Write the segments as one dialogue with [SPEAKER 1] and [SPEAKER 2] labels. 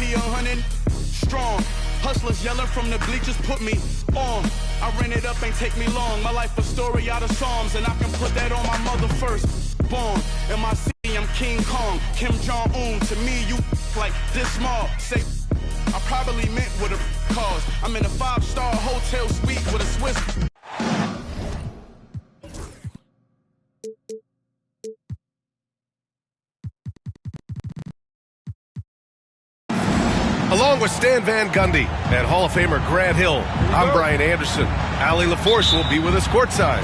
[SPEAKER 1] P100 strong. Hustlers yelling from the bleachers, put me on. I ran it up, ain't take me long. My life a story out of Psalms, and I can put that on my mother first. Born in my city, I'm King Kong, Kim Jong-un. To me, you like this small. Say, I probably meant with a cause. I'm in a 5-star hotel suite with a Swiss.
[SPEAKER 2] Along with Stan Van Gundy and Hall of Famer Grant Hill, I'm Brian Anderson. Allie LaForce will be with us courtside.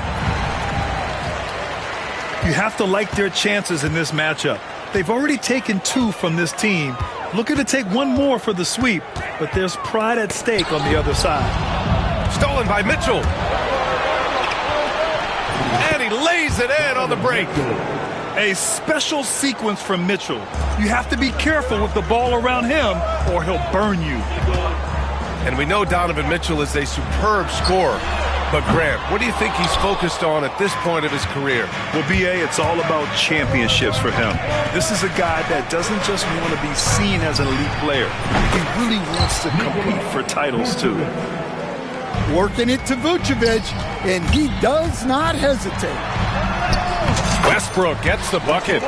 [SPEAKER 3] You have to like their chances in this matchup. They've already taken 2 from this team. Looking to take 1 more for the sweep, but there's pride at stake on the other side.
[SPEAKER 2] Stolen by Mitchell. And he lays it in on the break.
[SPEAKER 3] A special sequence from Mitchell. You have to be careful with the ball around him or he'll burn you.
[SPEAKER 2] And we know Donovan Mitchell is a superb scorer. But Grant, what do you think he's focused on at this point of his career?
[SPEAKER 3] Well, B.A., it's all about championships for him. This is a guy that doesn't just want to be seen as an elite player. He really wants to compete for titles, too.
[SPEAKER 4] Working it to Vucevic, and he does not hesitate.
[SPEAKER 2] Westbrook gets the bucket.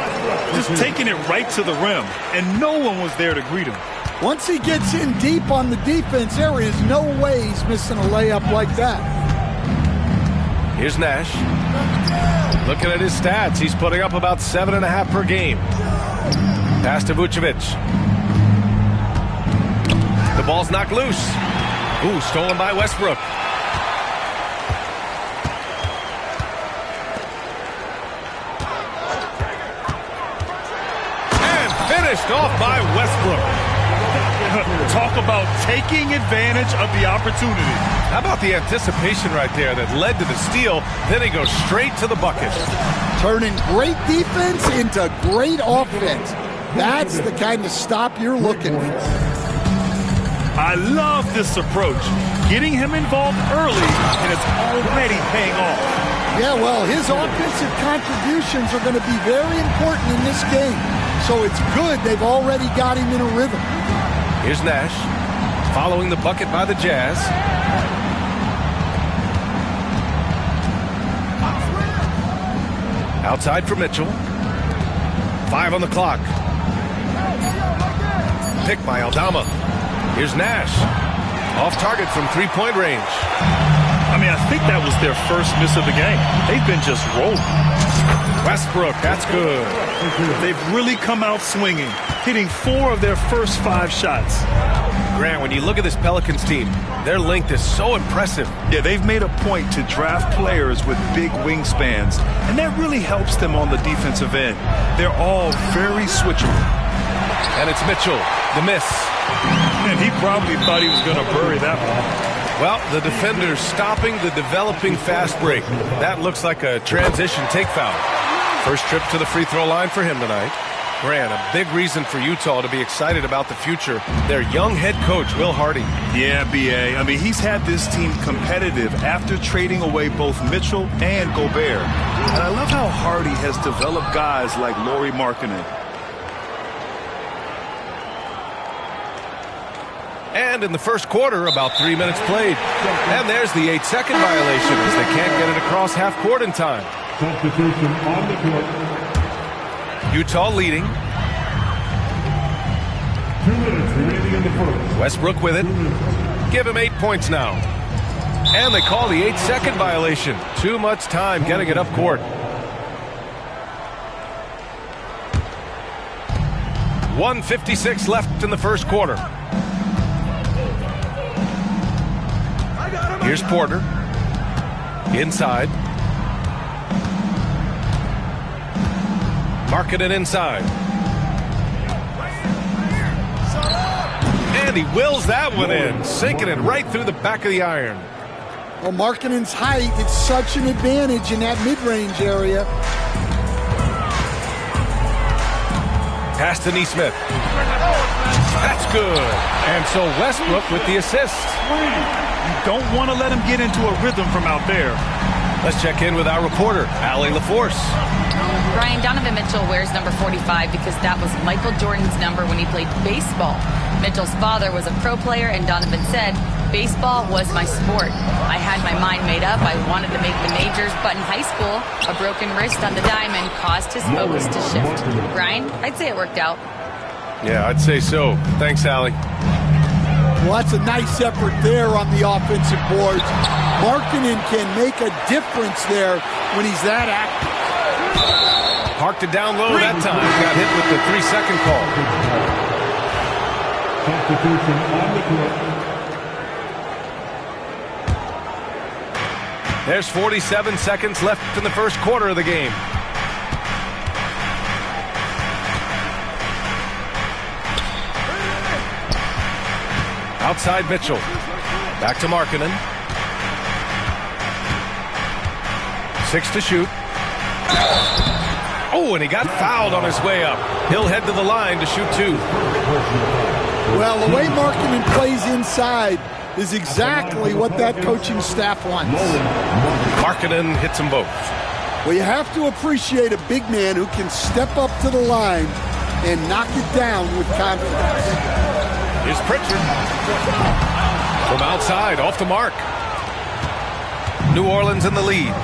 [SPEAKER 3] Just taking it right to the rim, and no one was there to greet him.
[SPEAKER 4] Once he gets in deep on the defense, there is no way he's missing a layup like that.
[SPEAKER 2] Here's Nash. Looking at his stats, he's putting up about 7.5 per game. Pass to Vucevic. The ball's knocked loose. Ooh, stolen by Westbrook. Finished off by Westbrook.
[SPEAKER 3] Talk about taking advantage of the opportunity.
[SPEAKER 2] How about the anticipation right there that led to the steal? Then he goes straight to the bucket.
[SPEAKER 4] Turning great defense into great offense. That's the kind of stop you're looking for.
[SPEAKER 3] I love this approach. Getting him involved early, and it's already paying off.
[SPEAKER 4] Yeah, well, his offensive contributions are going to be very important in this game. So it's good they've already got him in a rhythm.
[SPEAKER 2] Here's Nash, following the bucket by the Jazz. Outside for Mitchell. 5 on the clock. Pick by Aldama. Here's Nash. Off target from 3-point range.
[SPEAKER 3] I mean, I think that was their first miss of the game. They've been just rolling.
[SPEAKER 2] Westbrook, that's good.
[SPEAKER 3] They've really come out swinging, hitting 4 of their first 5 shots.
[SPEAKER 2] Grant, when you look at this Pelicans team, their length is so impressive.
[SPEAKER 3] Yeah, they've made a point to draft players with big wingspans, and that really helps them on the defensive end. They're all very switchable.
[SPEAKER 2] And it's Mitchell, the miss.
[SPEAKER 3] And he probably thought he was going to bury that one.
[SPEAKER 2] Well, the defender's stopping the developing fast break. That looks like a transition take foul. First trip to the free throw line for him tonight. Grant, a big reason for Utah to be excited about the future. Their young head coach, Will Hardy.
[SPEAKER 3] Yeah, B.A. I mean, he's had this team competitive after trading away both Mitchell and Gobert. And I love how Hardy has developed guys like Lauri Markkanen.
[SPEAKER 2] And in the first quarter, about 3 minutes played. And there's the 8-second violation as they can't get it across half court in time.
[SPEAKER 5] Substitution on the court.
[SPEAKER 2] Utah leading.
[SPEAKER 5] 2 minutes remaining in the first.
[SPEAKER 2] Westbrook with it. Give him 8 points now. And they call the 8-second violation. Too much time getting it up court. 1:56 left in the first quarter. Here's Porter. Inside. Markkanen inside. And he wills that one in, sinking it right through the back of the iron.
[SPEAKER 4] Well, Markkanen's height, it's such an advantage in that mid-range area.
[SPEAKER 2] Pass to Nesmith. That's good. And so Westbrook with the assist.
[SPEAKER 3] You don't want to let him get into a rhythm from out there.
[SPEAKER 2] Let's check in with our reporter, Allie LaForce.
[SPEAKER 6] Brian, Donovan Mitchell wears number 45 because that was Michael Jordan's number when he played baseball. Mitchell's father was a pro player, and Donovan said, "Baseball was my sport. I had my mind made up. I wanted to make the majors, but in high school, a broken wrist on the diamond caused his focus to shift." Brian, I'd say it worked out.
[SPEAKER 2] Yeah, I'd say so. Thanks, Allie.
[SPEAKER 4] Well, that's a nice effort there on the offensive boards. Markkanen can make a difference there when he's that active.
[SPEAKER 2] Parked it down low that time. Got hit with the 3-second call.
[SPEAKER 5] Substitution on the court.
[SPEAKER 2] There's 47 seconds left in the first quarter of the game. Outside Mitchell. Back to Markkanen. 6 to shoot. Oh, and he got fouled on his way up. He'll head to the line to shoot 2.
[SPEAKER 4] Well, the way Markkanen plays inside is exactly what that coaching staff wants.
[SPEAKER 2] Markkanen hits them both.
[SPEAKER 4] Well, you have to appreciate a big man who can step up to the line and knock it down with confidence.
[SPEAKER 2] Here's Pritchard. From outside, off the mark. New Orleans in the lead.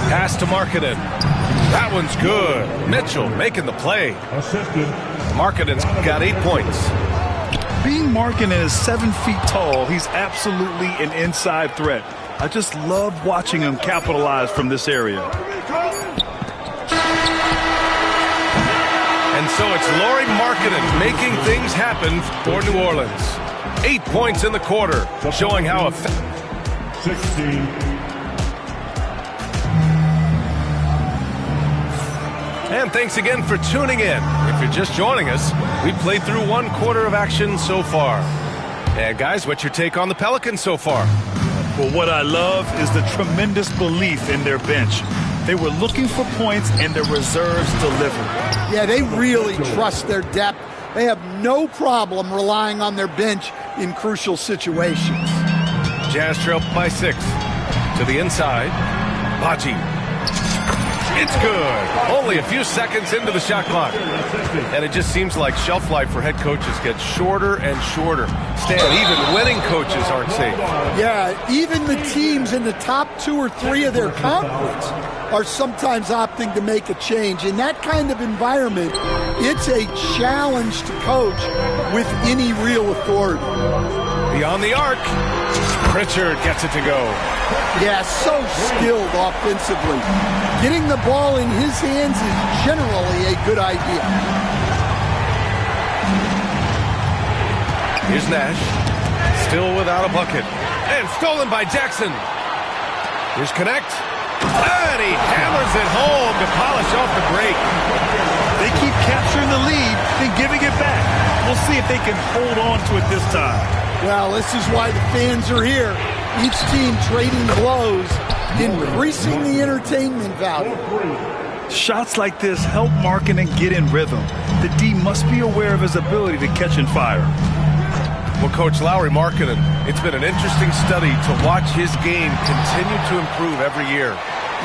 [SPEAKER 2] Pass to Markkanen. That one's good. Mitchell making the play.
[SPEAKER 5] Assisted.
[SPEAKER 2] Markkanen's got 8 points.
[SPEAKER 3] Being Markkanen is 7 feet tall, he's absolutely an inside threat. I just love watching him capitalize from this area.
[SPEAKER 2] And so it's Lauri Markkanen making things happen for New Orleans. 8 points in the quarter, showing how effective.
[SPEAKER 5] 16.
[SPEAKER 2] And thanks again for tuning in. If you're just joining us, we played through 1 quarter of action so far. And guys, what's your take on the Pelicans so far?
[SPEAKER 3] Well, what I love is the tremendous belief in their bench. They were looking for points, and their reserves delivered.
[SPEAKER 4] Yeah, they really trust their depth. They have no problem relying on their bench in crucial situations.
[SPEAKER 2] Jazz trail by 6. To the inside. Baji. It's good. Only a few seconds into the shot clock. And it just seems like shelf life for head coaches gets shorter and shorter. Stan, even winning coaches aren't safe.
[SPEAKER 4] Yeah, even the teams in the top 2 or 3 of their conference are sometimes opting to make a change. In that kind of environment, it's a challenge to coach with any real authority.
[SPEAKER 2] Beyond the arc, Pritchard gets it to go.
[SPEAKER 4] Yeah, so skilled offensively. Getting the ball in his hands is generally a good idea.
[SPEAKER 2] Here's Nash, still without a bucket. And stolen by Jackson. Here's Connect. And he hammers it home to polish off the break.
[SPEAKER 3] They keep capturing the lead, then giving it back. We'll see if they can hold on to it this time.
[SPEAKER 4] Well, this is why the fans are here. Each team trading blows, increasing the entertainment value.
[SPEAKER 3] Shots like this help Markkanen get in rhythm. The D must be aware of his ability to catch and fire.
[SPEAKER 2] Well, Coach Lauri Markkanen, it's been an interesting study to watch his game continue to improve every year.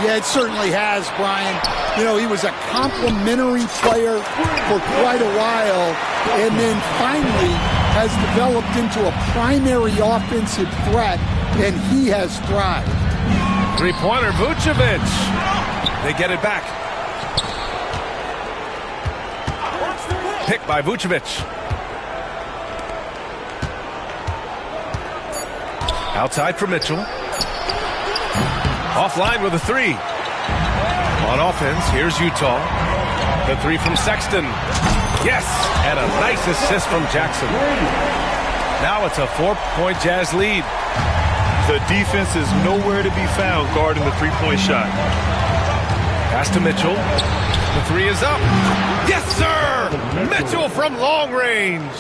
[SPEAKER 4] Yeah, it certainly has, Brian. You know, he was a complimentary player for quite a while, and then finally has developed into a primary offensive threat, and he has thrived.
[SPEAKER 2] Three-pointer, Vucevic. They get it back. Picked by Vucevic. Outside for Mitchell. Offline with a 3. On offense, here's Utah. The 3 from Sexton. Yes, and a nice assist from Jackson. Now it's a 4-point Jazz lead.
[SPEAKER 3] The defense is nowhere to be found guarding the three-point shot.
[SPEAKER 2] Pass to Mitchell. The 3 is up. Yes, sir! Mitchell from long range.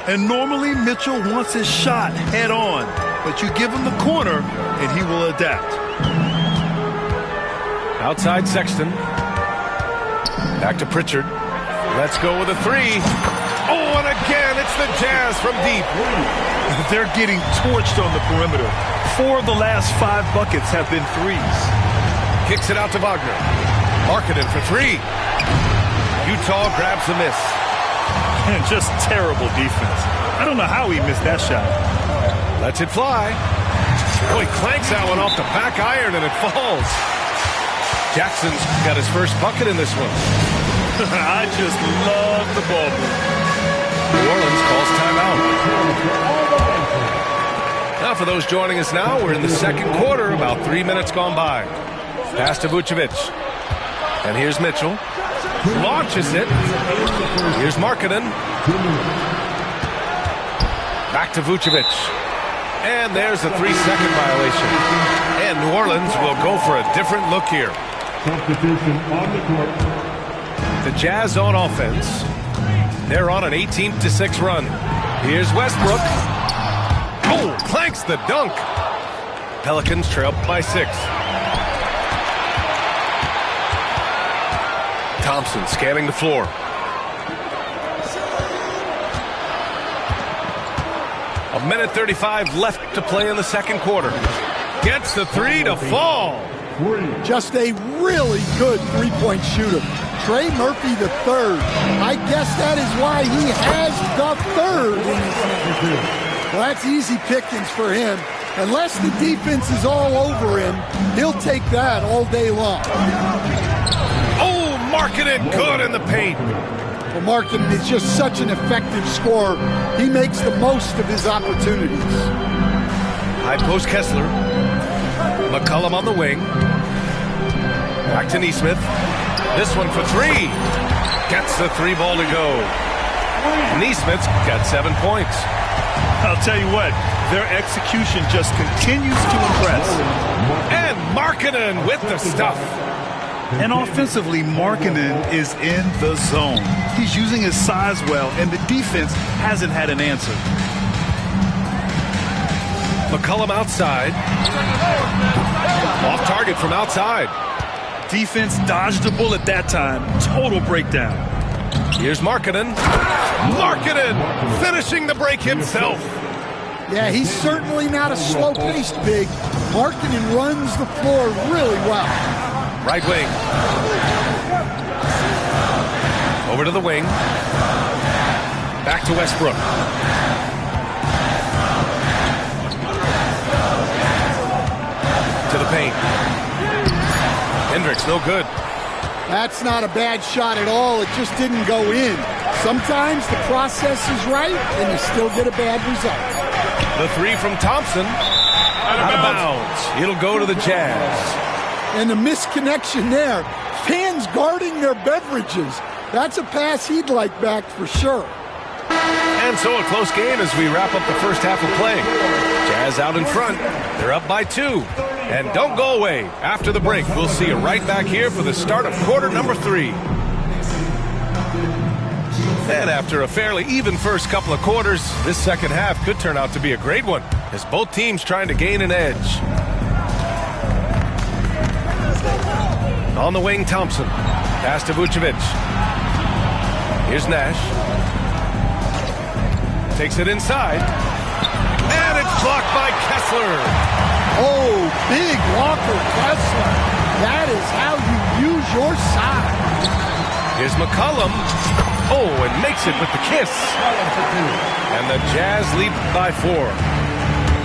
[SPEAKER 3] And normally Mitchell wants his shot head on, but you give him the corner and he will adapt.
[SPEAKER 2] Outside Sexton. Back to Pritchard. Let's go with a 3. Oh, and again, it's the Jazz from deep.
[SPEAKER 3] They're getting torched on the perimeter. 4 of the last 5 buckets have been threes.
[SPEAKER 2] Kicks it out to Wagner. Markkanen for three. Utah grabs the miss.
[SPEAKER 3] And just terrible defense. I don't know how he missed that shot.
[SPEAKER 2] Lets it fly. Oh, he clanks that one off the back iron and it falls. Jackson's got his first bucket in this one.
[SPEAKER 3] I just love the ball.
[SPEAKER 2] New Orleans calls timeout. Now for those joining us now, we're in the second quarter, about 3 minutes gone by. Pass to Vucevic. And here's Mitchell. Launches it. Here's Markkanen. Back to Vucevic. And there's a 3-second violation. And New Orleans will go for a different look here.
[SPEAKER 5] Substitution on the court.
[SPEAKER 2] The Jazz on offense. They're on an 18-6 run. Here's Westbrook. Oh, clanks the dunk. Pelicans trail by 6. Thompson scanning the floor. A minute 35 left to play in the second quarter. Gets the three to fall.
[SPEAKER 4] Just a really good three-point shooter. Trey Murphy the third. I guess that is why he has the third. Well, that's easy pickings for him. Unless the defense is all over him, he'll take that all day long.
[SPEAKER 2] Oh, Markkanen good in the paint.
[SPEAKER 4] Well, Markkanen is just such an effective scorer. He makes the most of his opportunities.
[SPEAKER 2] High post Kessler. McCollum on the wing. Back to Nesmith. This one for three. Gets the three ball to go. Nesmith's got 7 points.
[SPEAKER 3] I'll tell you what, their execution just continues to impress.
[SPEAKER 2] And Markkanen with the stuff.
[SPEAKER 3] And offensively, Markkanen is in the zone. He's using his size well, and the defense hasn't had an answer.
[SPEAKER 2] McCollum outside. Off target from outside.
[SPEAKER 3] Defense dodged a bullet that time. Total breakdown.
[SPEAKER 2] Here's Markkanen. Markkanen finishing the break himself.
[SPEAKER 4] Yeah, he's certainly not a slow-paced big. Markkanen runs the floor really well.
[SPEAKER 2] Right wing. Over to the wing. Back to Westbrook. To the paint. Hendricks, no good.
[SPEAKER 4] That's not a bad shot at all. It just didn't go in. Sometimes the process is right, and you still get a bad result.
[SPEAKER 2] The three from Thompson. Out of bounds. It'll go to the Jazz.
[SPEAKER 4] And the misconnection there. Fans guarding their beverages. That's a pass he'd like back for sure.
[SPEAKER 2] And so a close game as we wrap up the first half of play. Jazz out in front. They're up by 2. And don't go away. After the break, we'll see you right back here for the start of quarter number 3. And after a fairly even first couple of quarters, this second half could turn out to be a great one as both teams trying to gain an edge. On the wing, Thompson. Pass to Vucevic. Here's Nash. Takes it inside. And it's blocked by Kessler.
[SPEAKER 4] Oh, big Walker Kessler. That is how you use your size.
[SPEAKER 2] Here's McCollum. Oh, and makes it with the kiss. And the Jazz lead by 4.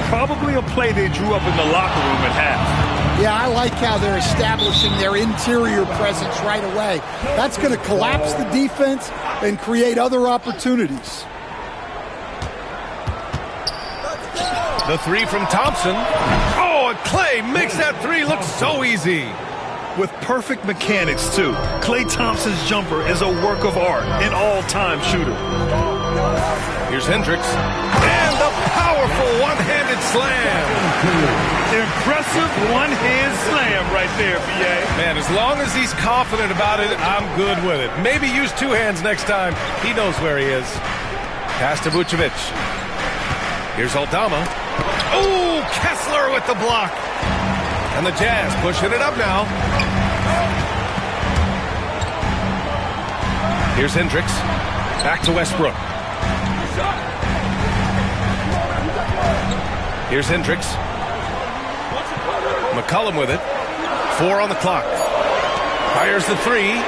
[SPEAKER 3] Probably a play they drew up in the locker room at half.
[SPEAKER 4] Yeah, I like how they're establishing their interior presence right away. That's going to collapse the defense and create other opportunities.
[SPEAKER 2] The three from Thompson. Oh, and Clay makes that three look so easy.
[SPEAKER 3] With perfect mechanics, too. Klay Thompson's jumper is a work of art, an all-time shooter.
[SPEAKER 2] Here's Hendricks. And the powerful one-handed slam.
[SPEAKER 3] Impressive one-hand slam right there, B.A.
[SPEAKER 2] Man, as long as he's confident about it, I'm good with it. Maybe use 2 hands next time. He knows where he is. Pass to Vucevic. Here's Aldama. Oh, Kessler with the block. And the Jazz pushing it up now. Here's Hendricks. Back to Westbrook. Here's Hendricks. McCollum with it. 4 on the clock. Fires the 3,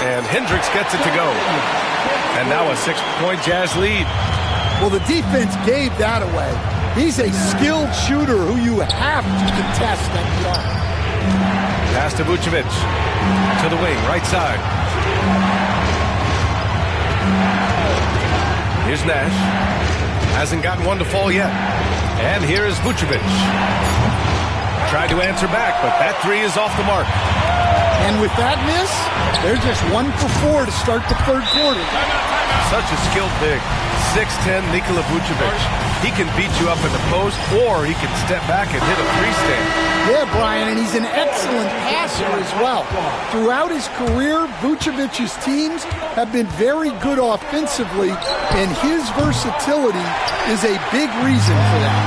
[SPEAKER 2] and Hendricks gets it to go. And now a 6-point Jazz lead.
[SPEAKER 4] Well, the defense gave that away. He's a skilled shooter who you have to contest at the arc.
[SPEAKER 2] Pass to Vucevic. To the wing, right side. Here's Nash. Hasn't gotten one to fall yet. And here is Vucevic. Tried to answer back, but that 3 is off the mark.
[SPEAKER 4] And with that miss, they're just 1 for 4 to start the third quarter.
[SPEAKER 2] Such a skilled big. 6'10" Nikola Vucevic. He can beat you up in the post, or he can step back and hit a three-stand.
[SPEAKER 4] Yeah, Brian, and he's an excellent passer as well. Throughout his career, Vucevic's teams have been very good offensively, and his versatility is a big reason for that.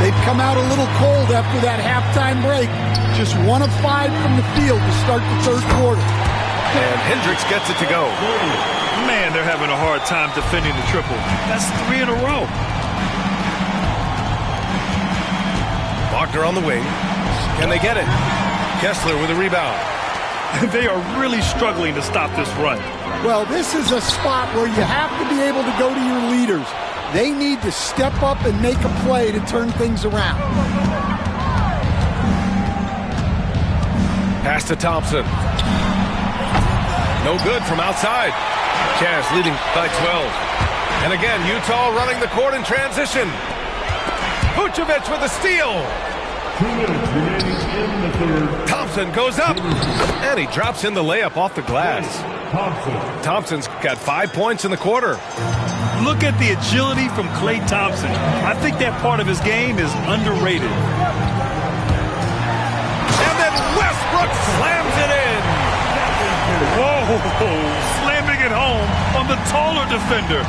[SPEAKER 4] They've come out a little cold after that halftime break. Just 1 of 5 from the field to start the third quarter.
[SPEAKER 2] And Hendricks gets it to go.
[SPEAKER 3] Man, they're having a hard time defending the triple. That's 3 in a row.
[SPEAKER 2] Wagner on the wing. Can they get it? Kessler with a rebound.
[SPEAKER 3] They are really struggling to stop this run.
[SPEAKER 4] Well, this is a spot where you have to be able to go to your leaders. They need to step up and make a play to turn things around.
[SPEAKER 2] Pass to Thompson. No good from outside. Jazz leading by 12. And again, Utah running the court in transition. Vucevic with a steal.
[SPEAKER 5] 2 minutes remaining in the third.
[SPEAKER 2] Thompson goes up. And he drops in the layup off the glass. Thompson's got 5 points in the quarter.
[SPEAKER 3] Look at the agility from Klay Thompson. I think that part of his game is underrated.
[SPEAKER 2] And then Westbrook slams it in.
[SPEAKER 3] Whoa, slamming it home on the taller defender.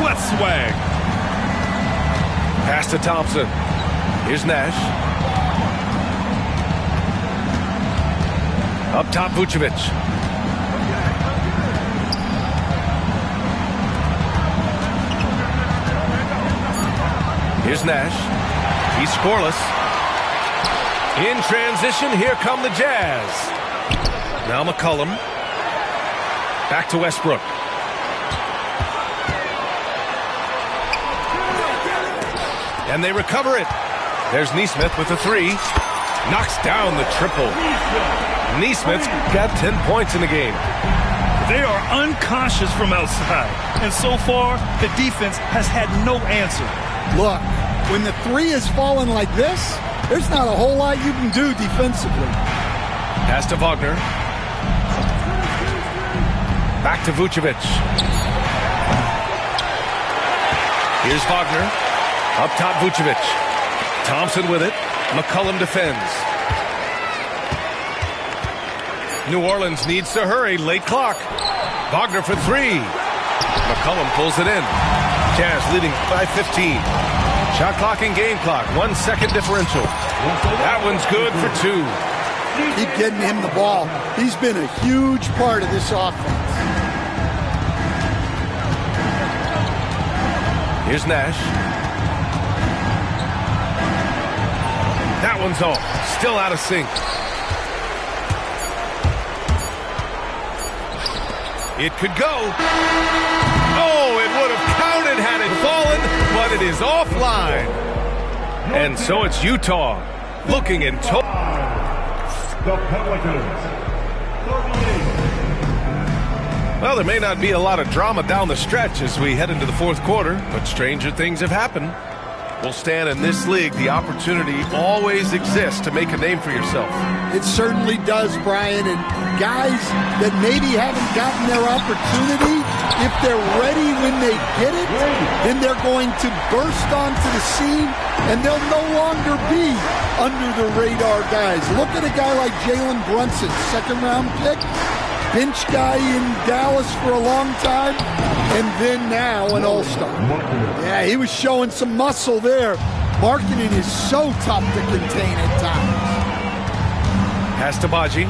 [SPEAKER 3] What swag.
[SPEAKER 2] Pass to Thompson. Here's Nash. Up top, Vucevic. Here's Nash. He's scoreless. In transition, here come the Jazz. Now McCollum. Back to Westbrook. And they recover it. There's Nesmith with the 3. Knocks down the triple. Nesmith's got 10 points in the game.
[SPEAKER 3] They are uncautious from outside. And so far, the defense has had no answer.
[SPEAKER 4] Look, when the 3 is falling like this, there's not a whole lot you can do defensively.
[SPEAKER 2] Pass to Wagner. Back to Vucevic. Here's Wagner. Up top, Vucevic. Thompson with it. McCollum defends. New Orleans needs to hurry. Late clock. Wagner for 3. McCollum pulls it in. Jazz leading by 15. Shot clock and game clock. 1 second differential. That one's good for 2.
[SPEAKER 4] Keep getting him the ball. He's been a huge part of this offense.
[SPEAKER 2] Here's Nash. That one's off. Still out of sync. It could go. Oh, it would have counted had it fallen, but it is offline. And so it's Utah looking in total.
[SPEAKER 5] The Pelicans. 38.
[SPEAKER 2] Well, there may not be a lot of drama down the stretch as we head into the fourth quarter, but stranger things have happened. Well, Stan, in this league, the opportunity always exists to make a name for yourself.
[SPEAKER 4] It certainly does, Brian. And guys that maybe haven't gotten their opportunity, if they're ready when they get it, then they're going to burst onto the scene, and they'll no longer be under the radar guys. Look at a guy like Jalen Brunson, second-round pick, bench guy in Dallas for a long time, and then now an all-star. Yeah, he was showing some muscle there. Marketing is so tough to contain at times.
[SPEAKER 2] Pass to Baji.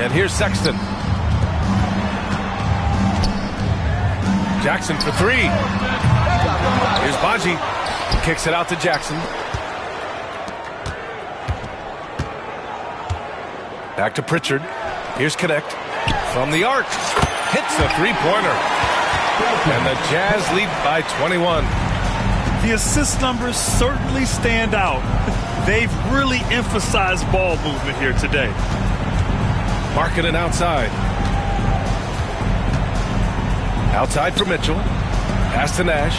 [SPEAKER 2] And here's Sexton. Jackson for 3. Here's Baji. Kicks it out to Jackson. Back to Pritchard. Here's Connect. From the arc. Hits a three-pointer. And the Jazz lead by 21.
[SPEAKER 3] The assist numbers certainly stand out. They've really emphasized ball movement here today.
[SPEAKER 2] Markkanen outside. Outside for Mitchell. Pass to Nash.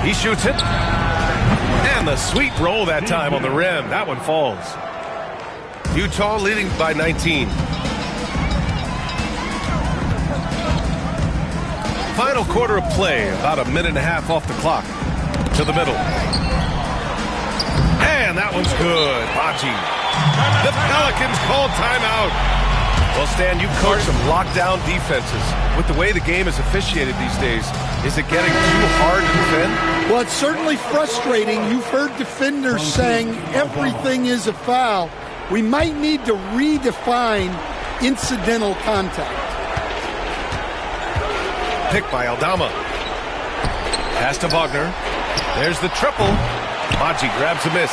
[SPEAKER 2] He shoots it. And the sweet roll that time on the rim. That one falls. Utah leading by 19. Final quarter of play. About a minute and a half off the clock. To the middle. And that one's good. Baji. The Pelicans called timeout. Well, Stan, you coach some lockdown defenses. With the way the game is officiated these days, is it getting too hard to defend?
[SPEAKER 4] Well, it's certainly frustrating. You've heard defenders saying everything is a foul. We might need to redefine incidental contact.
[SPEAKER 2] Pick by Aldama. Pass to Wagner. There's the triple. Baji grabs a miss.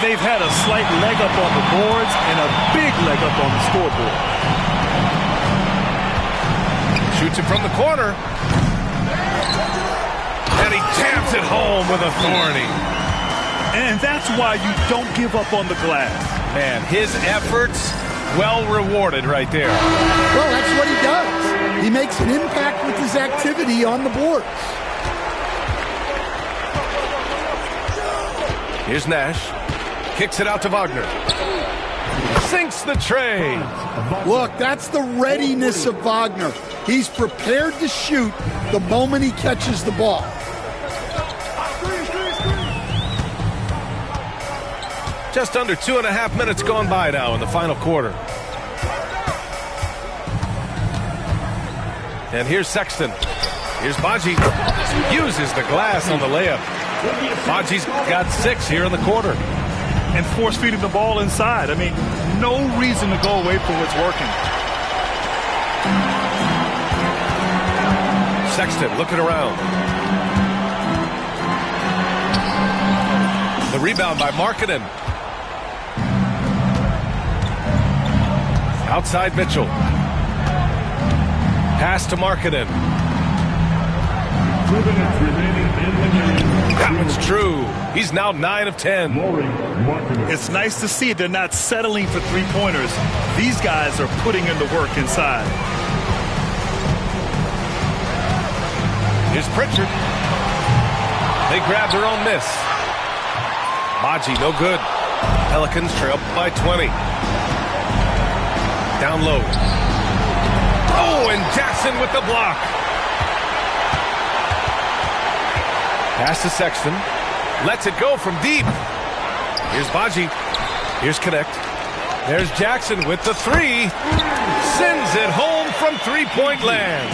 [SPEAKER 3] They've had a slight leg up on the boards and a big leg up on the scoreboard.
[SPEAKER 2] Shoots it from the corner. And he jams it home with authority.
[SPEAKER 3] And that's why you don't give up on the glass.
[SPEAKER 2] Man, his efforts well rewarded right there.
[SPEAKER 4] Well, that's what he does. He makes an impact with his activity on the boards.
[SPEAKER 2] Here's Nash. Kicks it out to Wagner. Sinks the tray.
[SPEAKER 4] Look, that's the readiness of Wagner. He's prepared to shoot the moment he catches the ball.
[SPEAKER 2] Just under 2.5 minutes gone by now in the final quarter. And here's Sexton. Here's Baji. Uses the glass on the layup. Baji's got 6 here in the quarter.
[SPEAKER 3] And force feeding the ball inside. I mean, no reason to go away from what's working.
[SPEAKER 2] Sexton looking around. The rebound by Markkanen. Outside Mitchell. Pass to Markkanen.
[SPEAKER 5] 2 minutes remaining in the game.
[SPEAKER 2] That one's true. He's now 9 of 10.
[SPEAKER 3] It's nice to see they're not settling for three-pointers. These guys are putting in the work inside.
[SPEAKER 2] Here's Pritchard. They grab their own miss. Baji, no good. Pelicans trail by 20. Down low. Oh, and Jackson with the block. Pass to Sexton. Lets it go from deep. Here's Baji. Here's Connect. There's Jackson with the 3. Sends it home from three-point land.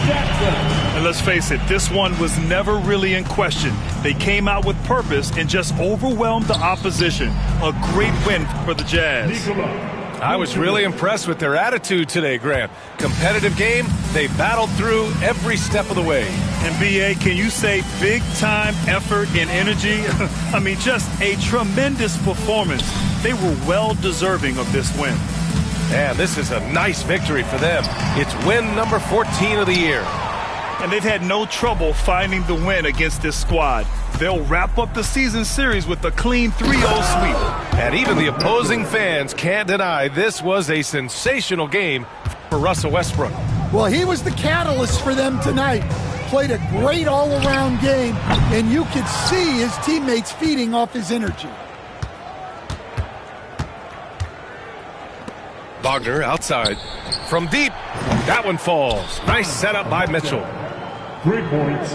[SPEAKER 3] And let's face it, this one was never really in question. They came out with purpose and just overwhelmed the opposition. A great win for the Jazz.
[SPEAKER 2] I was really impressed with their attitude today, Grant. Competitive game, they battled through every step of the way.
[SPEAKER 3] And B.A., can you say big-time effort and energy? I mean, just a tremendous performance. They were well deserving of this win.
[SPEAKER 2] And this is a nice victory for them. It's win number 14 of the year.
[SPEAKER 3] And they've had no trouble finding the win against this squad. They'll wrap up the season series with a clean 3-0 sweep.
[SPEAKER 2] And even the opposing fans can't deny this was a sensational game for Russell Westbrook.
[SPEAKER 4] Well, he was the catalyst for them tonight. Played a great all-around game, and you could see his teammates feeding off his energy.
[SPEAKER 2] Wagner outside. From deep. That one falls. Nice setup by Mitchell.
[SPEAKER 5] 3 points.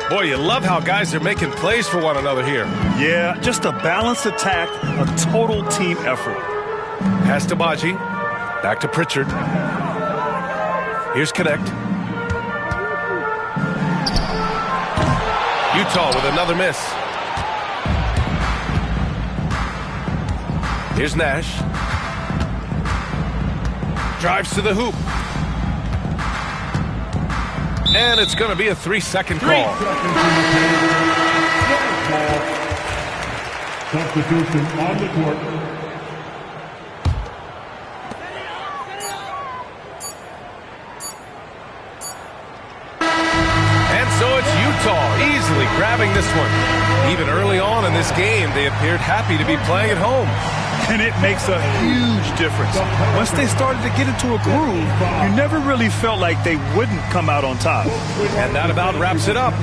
[SPEAKER 2] Boy, you love how guys are making plays for one another here.
[SPEAKER 3] Yeah, just a balanced attack, a total team effort.
[SPEAKER 2] Pass to Baji. Back to Pritchard. Here's Connect. Utah with another miss. Here's Nash. Drives to the hoop. And it's going to be a 3-second call.
[SPEAKER 5] Substitution on the court.
[SPEAKER 2] And so it's Utah easily grabbing this one. Even early on in this game, they appeared happy to be playing at home.
[SPEAKER 3] And it makes a huge difference. Once they started to get into a groove, you never really felt like they wouldn't come out on top.
[SPEAKER 2] And that about wraps it up.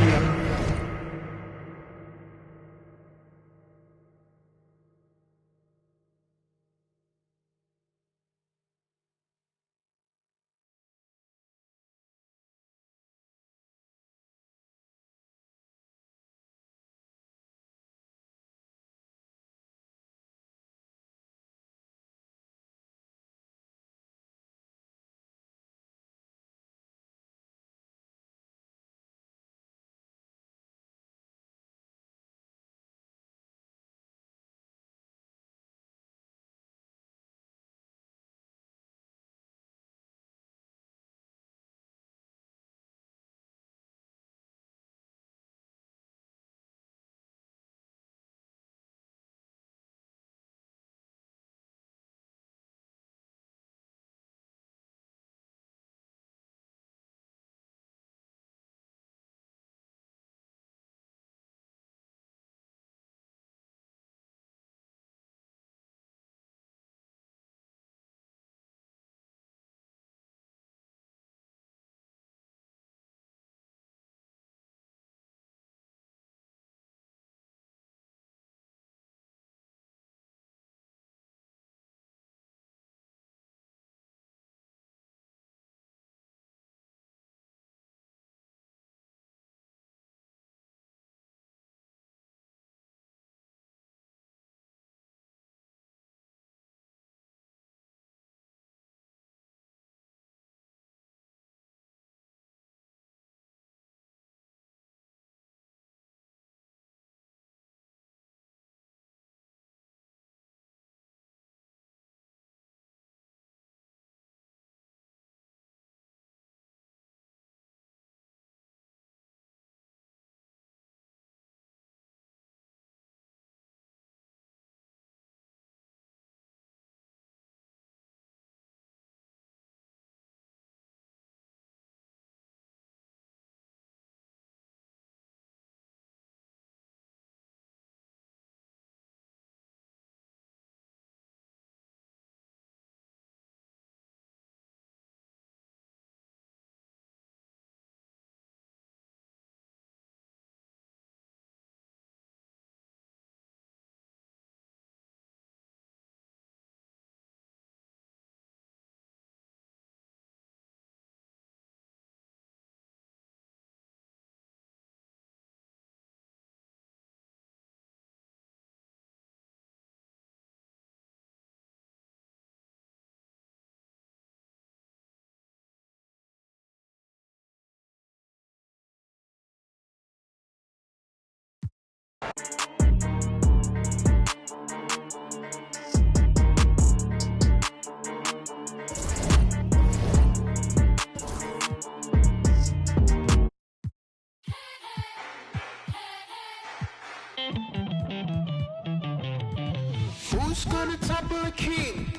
[SPEAKER 7] Who's gonna topple a king?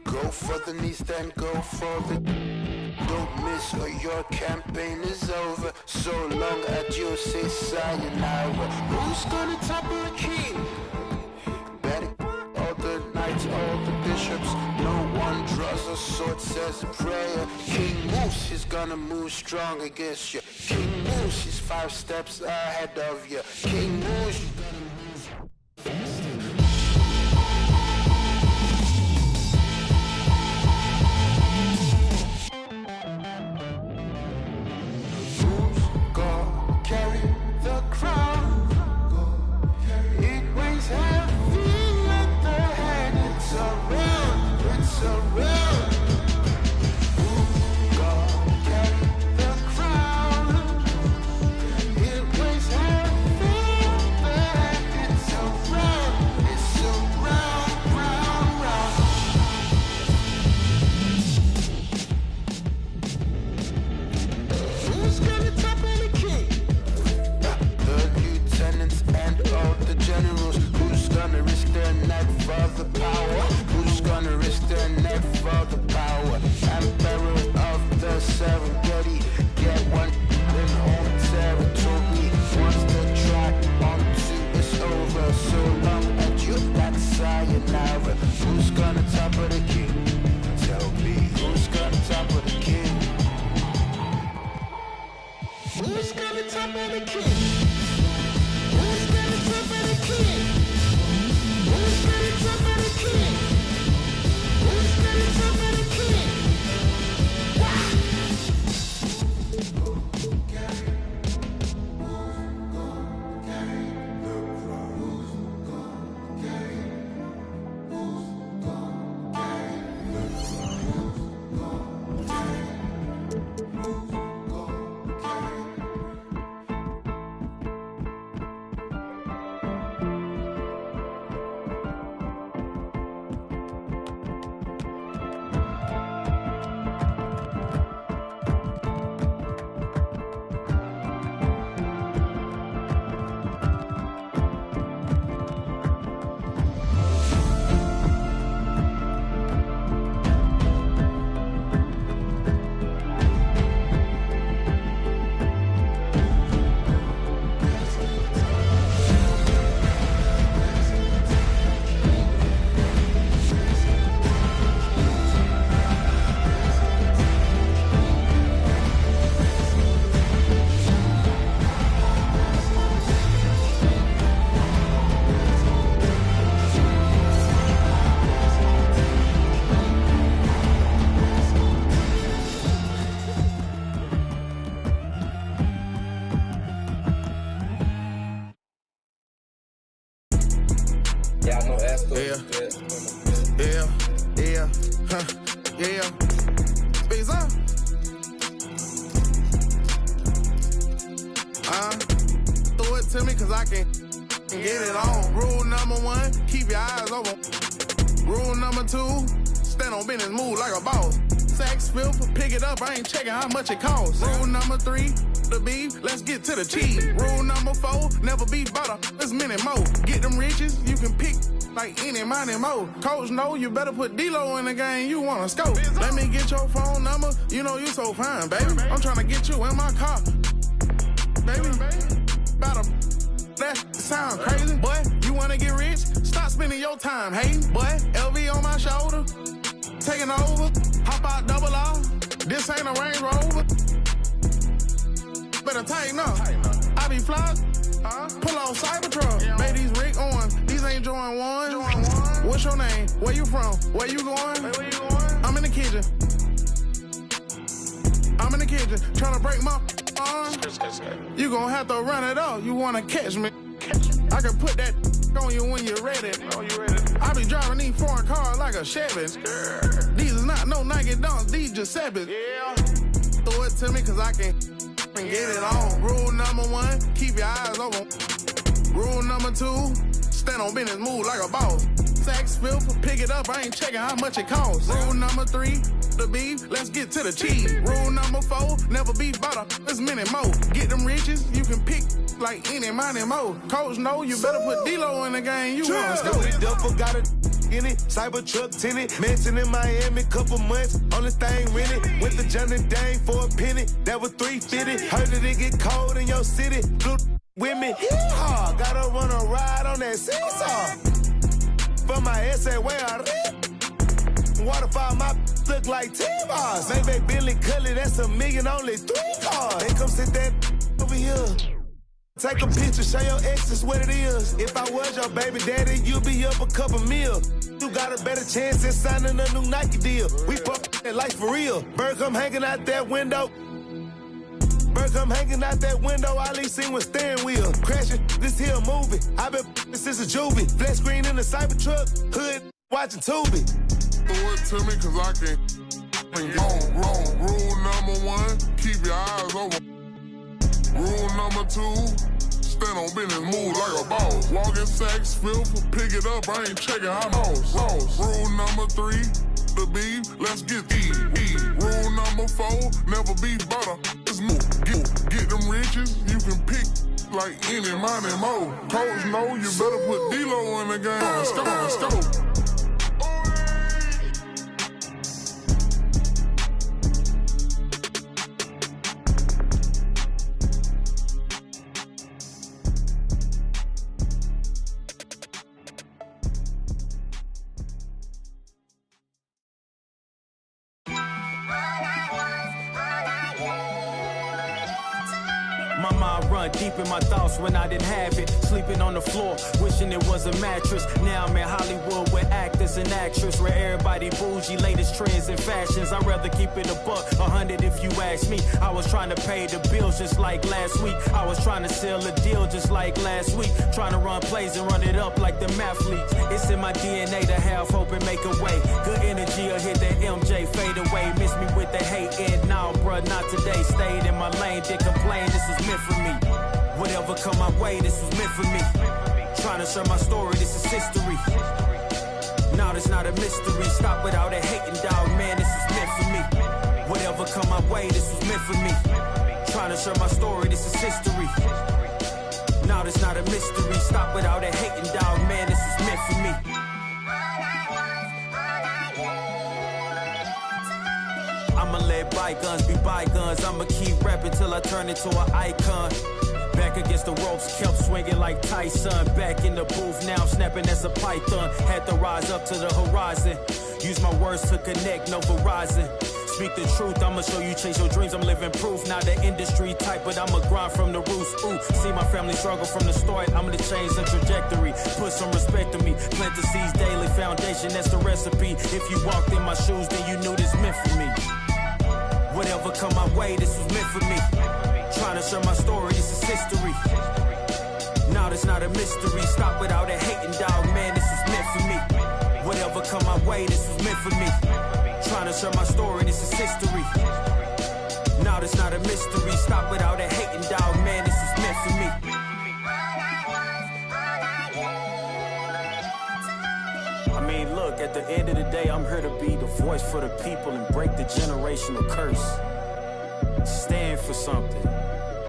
[SPEAKER 7] Go for the knees, then go for the... Don't miss or your campaign is over. So long, adios, say sayonara. Who's gonna topple a king? Better all the knights, all the bishops. No one draws a sword, says a prayer. King moves, he's gonna move strong against you. King moves, he's 5 steps ahead of you. King moves, he's gonna move faster. Carry the crown. It weighs heavy at the head. It's around, it's around. God carry the crown. It weighs heavy at the head.
[SPEAKER 8] Throw it to me cause I can get it on. Rule number 1, keep your eyes open. Rule number 2, stand on business, move like a boss. Sex filth, pick it up, I ain't checking how much it costs. Rule number 3, the beef, let's get to the cheese. Rule number 4, never be butter, there's many more. Get them riches, you can pick like any, money, more. Coach, know you better put D-Lo in the game, you wanna scope. Let me get your phone number, you know you so fine, baby. I'm trying to get you in my car, baby. That sound crazy, boy. You wanna get rich? Stop spending your time hating, boy. LV on my shoulder, taking over. Hop out double R. This ain't a Range Rover. Better tighten up. I be fly. Pull off Cybertruck. Made these Rick on. These ain't Join One. What's your name? Where you from? Where you going? I'm in the kitchen. Tryna break my arm. You gon' have to run it up. You wanna catch me? I can put that on you when you're ready. I be driving these foreign cars like a Chevy. These is not no Nike Dunks, these Giuseppe's. Throw it to me cause I can get it on. Rule number 1, keep your eyes open. Rule number 2, stand on business, move like a boss. Sex filth, pick it up, I ain't checking how much it costs. Rule number 3, the beef, let's get to the cheese. Rule number 4, never be butter, there's many more. Get them riches, you can pick like any, money, more. Coach, know you better put D-Lo in the game, you wanna score.
[SPEAKER 9] Duffel got a in it, Cybertruck tinted, mansion in Miami, couple months, on this thing rented. Went to Johnny Dang for a penny, that was $350. Heard that it get cold in your city, blue with me. Yeehaw, gotta run a ride on that seesaw. For my essay, where I rip. Waterfall, my look like T-Bars. Maybe Billy Cully, that's $1 million, only 3 cars. They come sit that over here. Take a picture, show your exes what it is. If I was your baby daddy, you'd be up a couple mil. You got a better chance at signing a new Nike deal. We fuck that life for real. Bird come hanging out that window. All he seen was steering wheel. Crashing this here movie. I been since a juvie. Flat screen in the Cybertruck. Hood watching Tubi.
[SPEAKER 8] Throw it to me cause I can get on. Rule number 1, keep your eyes open. Rule number 2, stand on business, move like a boss. Walking sex, filth, pick it up, I ain't checking how lost. Rule number 3, the beef, let's get eat. Rule number 4, never be butter, let's move. Get them riches, you can pick like any, money, more. Coach, know you better put D-Lo in the game. Let's go.
[SPEAKER 10] My I run deep in my thoughts when I didn't have it. Sleeping on the floor, wishing it was a mattress. Now I'm in Hollywood with actors and actresses, where everybody bougie, latest trends and fashions. I'd rather keep it a buck, 100 if you ask me. I was trying to pay the bills just like last week. I was trying to sell a deal just like last week. Trying to run plays and run it up like the mathletes. It's in my DNA to have hope and make a way. Good energy will hit that MJ, fade away. Miss me with the hate and now, bruh, not today. Stayed in my lane, didn't complain, this was meant for me. Whatever come my way, this was meant for me. Trying to share my story, this is history. Now this not a mystery. Stop without a hating, dog, man, this is meant for me. Whatever come my way, this was meant for me. Trying to share my story, this is history. Now this not a mystery. Stop without a hating, dog, man, this is meant for me. I'ma let bygones be bygones. I'ma keep rapping till I turn into an icon. Back against the ropes, kept swinging like Tyson. Back in the booth, now I'm snapping as a python. Had to rise up to the horizon. Use my words to connect, no Verizon. Speak the truth, I'ma show you chase your dreams. I'm living proof, not the industry type, but I'ma grind from the roots. Ooh, see my family struggle from the start. I'm gonna change the trajectory. Put some respect to me. Plant the seeds daily, foundation, that's the recipe. If you walked in my shoes, then you knew this meant for me. Whatever come my way, this was meant for me. Trying to share my story, this is history. Now this not a mystery. Stop without a hating, dog, man, this is meant for me. Whatever come my way, this was meant for me. Trying to share my story, this is history. Now this not a mystery. Stop without a hating, dog, man, this is meant for me. I mean, look, at the end of the day, I'm here to be the voice for the people and break the generational curse. Stand for something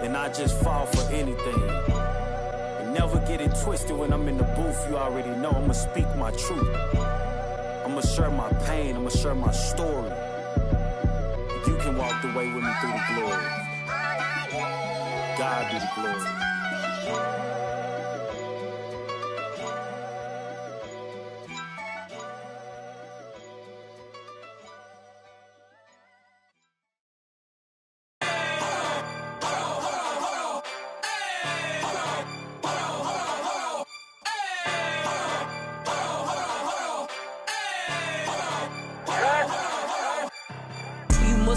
[SPEAKER 10] and not just fall for anything. And never get it twisted when I'm in the booth. You already know I'ma speak my truth. I'ma share my pain, I'ma share my story. You can walk the way with me through the glory. God be the glory.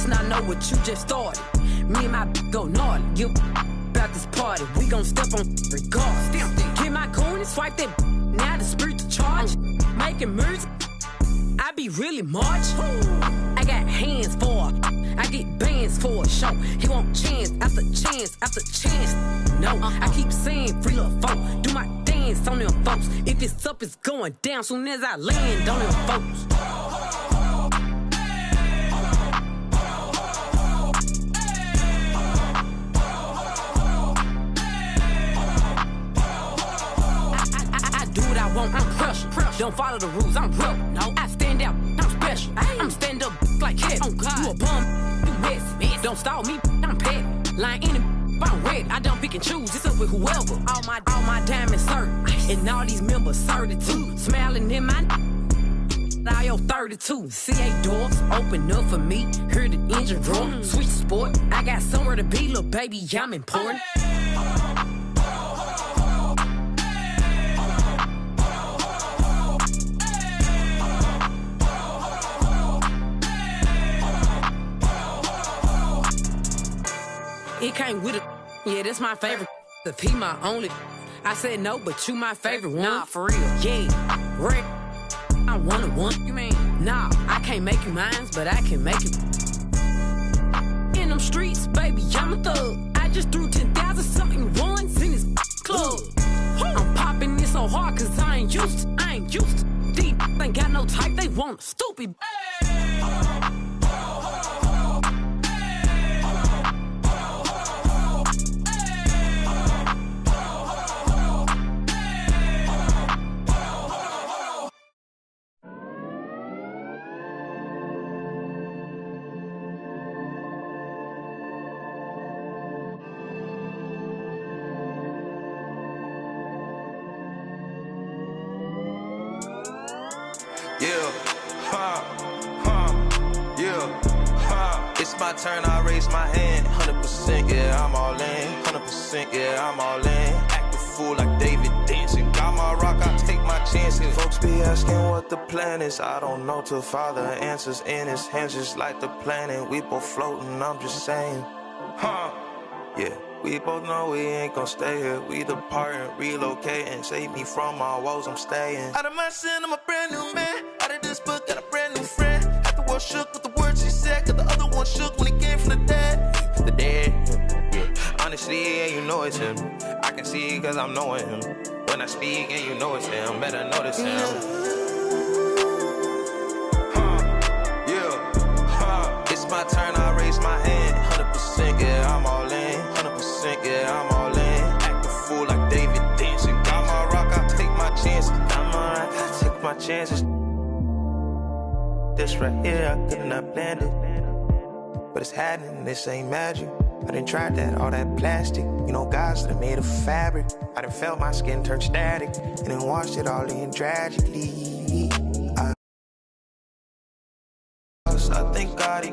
[SPEAKER 11] Not know what you just started. Me and my go naughty. Give about this party. We gon' step on regardless. Get my coin and swipe that. Now the spirit to charge. Making music. I be really march. I got hands for it. I get bands for a show. He want chance after chance after chance. No, I keep saying free little folk. Do my dance on them folks. If it's up, it's going down soon as I land on them folks. I'm pressure. Don't follow the rules, I'm real. No, I stand out, I'm special. I'm stand up like head. Oh God, you a bum, you messy. Don't stall me, I'm petty. Lying in it, I'm ready. I don't pick and choose, it's up with whoever. All my diamonds certain, and all these members 32. Smiling in my all your 32. C8 doors open up for me. Hear the engine roar. Switch sport, I got somewhere to be, little baby, I'm important. It came with it. Yeah, that's my favorite. The P my only. I said no, but you my favorite one. Nah, for real. Yeah, Rick. I one. You mean? Nah, I can't make you mine, but I can make you. In them streets, baby, I'm a thug. I just threw 10,000 something ones in this club. I'm popping this so hard cause I ain't used to. Deep ain't got no type, they want a stupid.
[SPEAKER 12] Yeah, ha, It's my turn, I raise my hand. 100%, yeah, I'm all in. 100%, yeah, I'm all in. Act a fool like David dancing. Got my rock, I take my chances. Folks be asking what the plan is. I don't know till Father answers in his hands, just like the planet. We both floating, I'm just saying. Yeah, we both know we ain't gon' stay here. We departing, relocating. Save me from my woes, I'm staying. Out of my sin, I'm a brand new man. Out of this book, got a brand new friend. Half the world shook with the words she said, cause the other one shook when he came from the dead. The dead, yeah. Honestly, yeah, you know it's him. I can see it cause I'm knowing him. When I speak, and you know it's him. Better notice him. It's my turn, I raise my hand. 100%, yeah, I'm all in. 100%, yeah, I'm all in. Act a fool like David dancing. Got my rock, I take my chances. Got my rock, I take my chances. This right here, I could not planned it. But it's happening, this ain't magic. I done tried that, all that plastic. You know, guys that are made of fabric. I done felt my skin turn static. And then washed it all in tragically. I think God, he